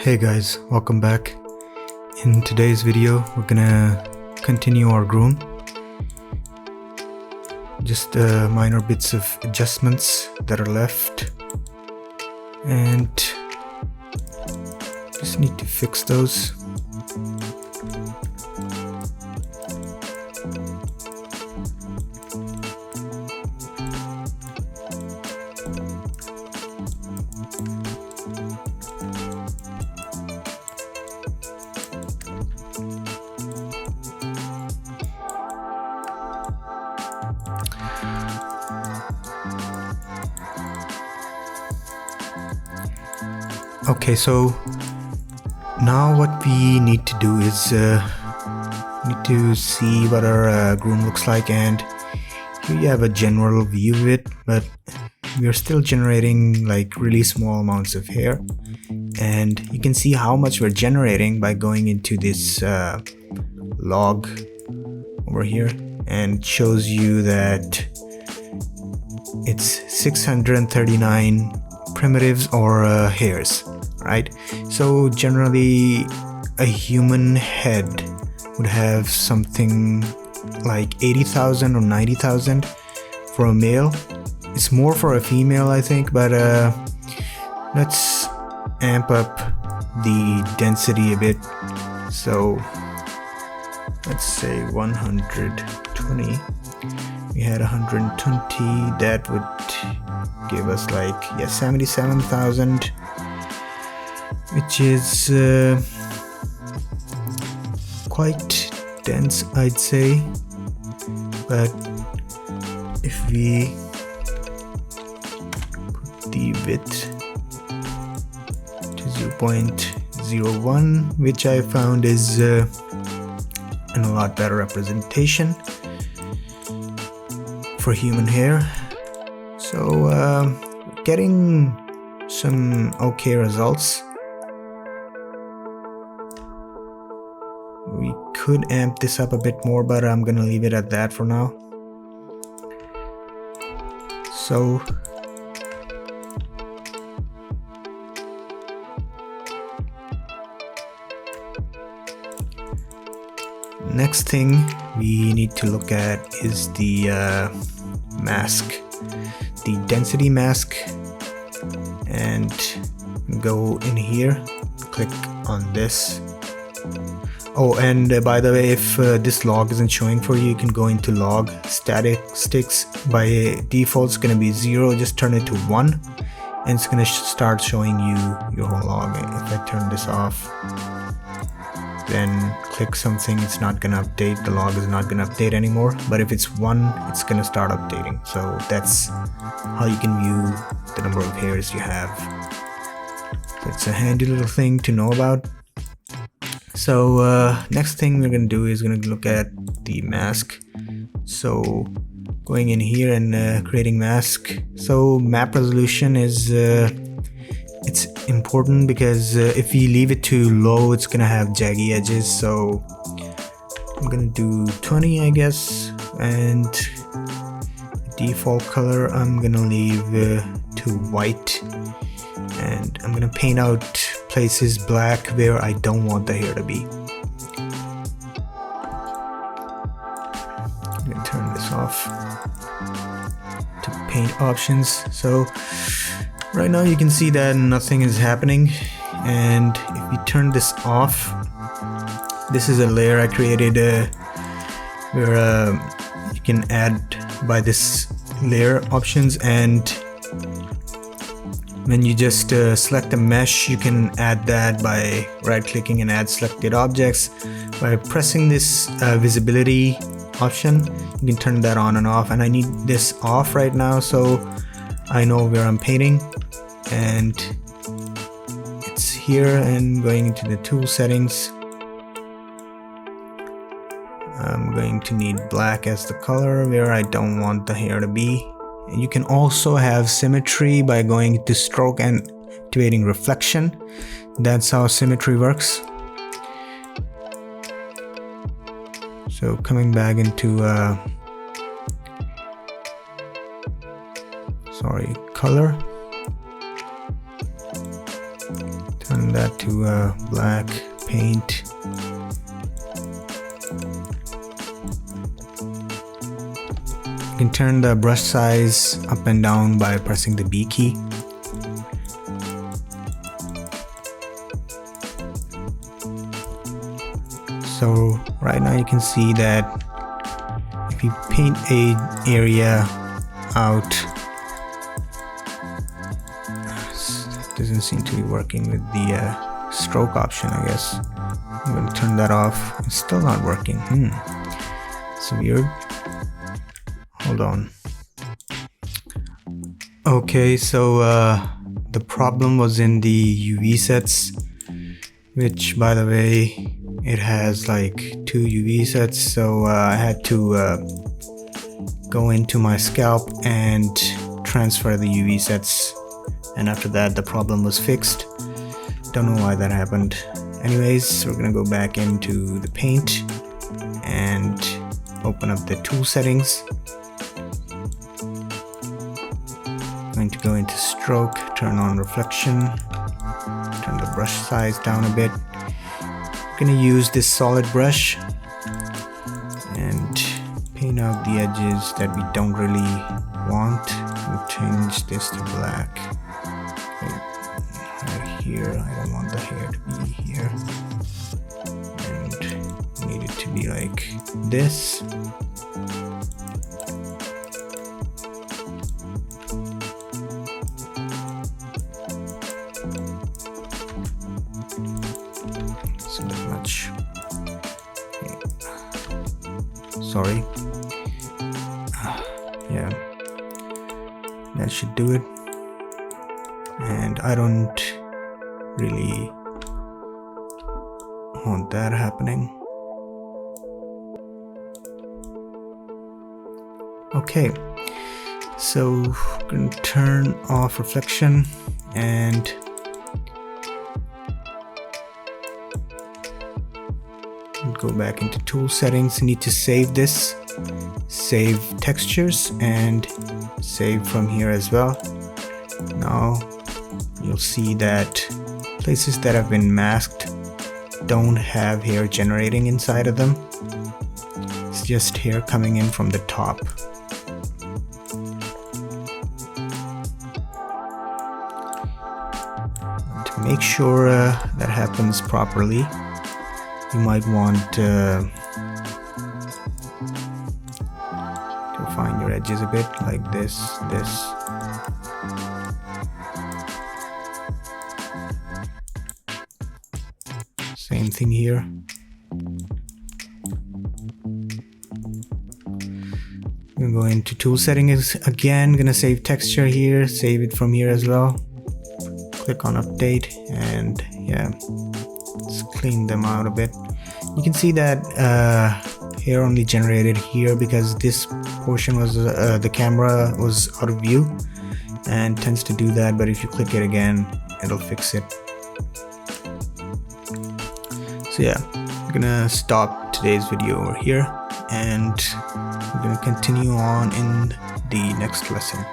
Hey guys, welcome back. In today's video, we're gonna continue our groom. Just minor bits of adjustments that are left, and just need to fix those. Okay, so now what we need to do is need to see what our groom looks like, and here you have a general view of it, but we are still generating like really small amounts of hair, and you can see how much we're generating by going into this log over here, and it shows you that it's 639 primitives or hairs, right? So generally a human head would have something like 80,000 or 90,000 for a male. It's more for a female, I think, but let's amp up the density a bit. So let's say 120. We had 120, that would give us like 77,000, which is quite dense, I'd say. But if we put the width to 0.01, which I found is a lot better representation for human hair. So getting some okay results. We could amp this up a bit more, but I'm gonna leave it at that for now. So next thing we need to look at is the mask, the density mask, and go in here, click on this. Oh, and by the way, if this log isn't showing for you, you can go into log statistics. By default it's going to be 0. Just turn it to 1 and it's going to start showing you your whole log. If I turn this off, then click something, it's not gonna update, the log is not gonna update anymore. But if it's 1, it's gonna start updating. So that's how you can view the number of hairs you have. So it's a handy little thing to know about. So next thing we're gonna do is gonna look at the mask. So going in here and creating mask. So map resolution is it's important because if we leave it too low, it's gonna have jaggy edges. So I'm gonna do 20, I guess, and default color I'm gonna leave to white, and I'm gonna paint out places black where I don't want the hair to be. I'm gonna turn this off to paint options. So right now you can see that nothing is happening, and if we turn this off, this is a layer I created where you can add by this layer options, and when you just select a mesh, you can add that by right clicking and add selected objects. By pressing this visibility option, you can turn that on and off, and I need this off right now so I know where I'm painting, and it's here. And going into the tool settings, I'm going to need black as the color where I don't want the hair to be. And you can also have symmetry by going to stroke and activating reflection. That's how symmetry works. So coming back into color, turn that to black paint. You can turn the brush size up and down by pressing the B key. So right now you can see that if you paint an area out, it doesn't seem to be working with the stroke option, I guess. I'm going to turn that off. It's still not working. It's weird. Hold on. Okay, so the problem was in the UV sets, which, by the way, it has like 2 UV sets, so I had to go into my scalp and transfer the UV sets, and after that the problem was fixed. Don't know why that happened. Anyways, we're gonna go back into the paint and open up the tool settings. Going to go into stroke, turn on reflection, turn the brush size down a bit. Gonna use this solid brush and paint out the edges that we don't really want. We'll change this to black. Right here, I don't want the hair to be here, and need it to be like this. So that much. Sorry. Yeah, that should do it. And I don't really want that happening. Okay, so I'm going to turn off reflection and go back into tool settings. You need to save this, save textures, and save from here as well. Now you'll see that places that have been masked don't have hair generating inside of them. It's just hair coming in from the top. To make sure that happens properly, you might want to find your edges a bit, like this. Same thing here. I'm gonna go into tool settings again, gonna save texture here, save it from here as well. Click on update, and yeah, let's clean them out a bit. You can see that hair only generated here because this portion was the camera was out of view and tends to do that, but if you click it again, it'll fix it. So yeah, I'm gonna stop today's video over here, and we're gonna continue on in the next lesson.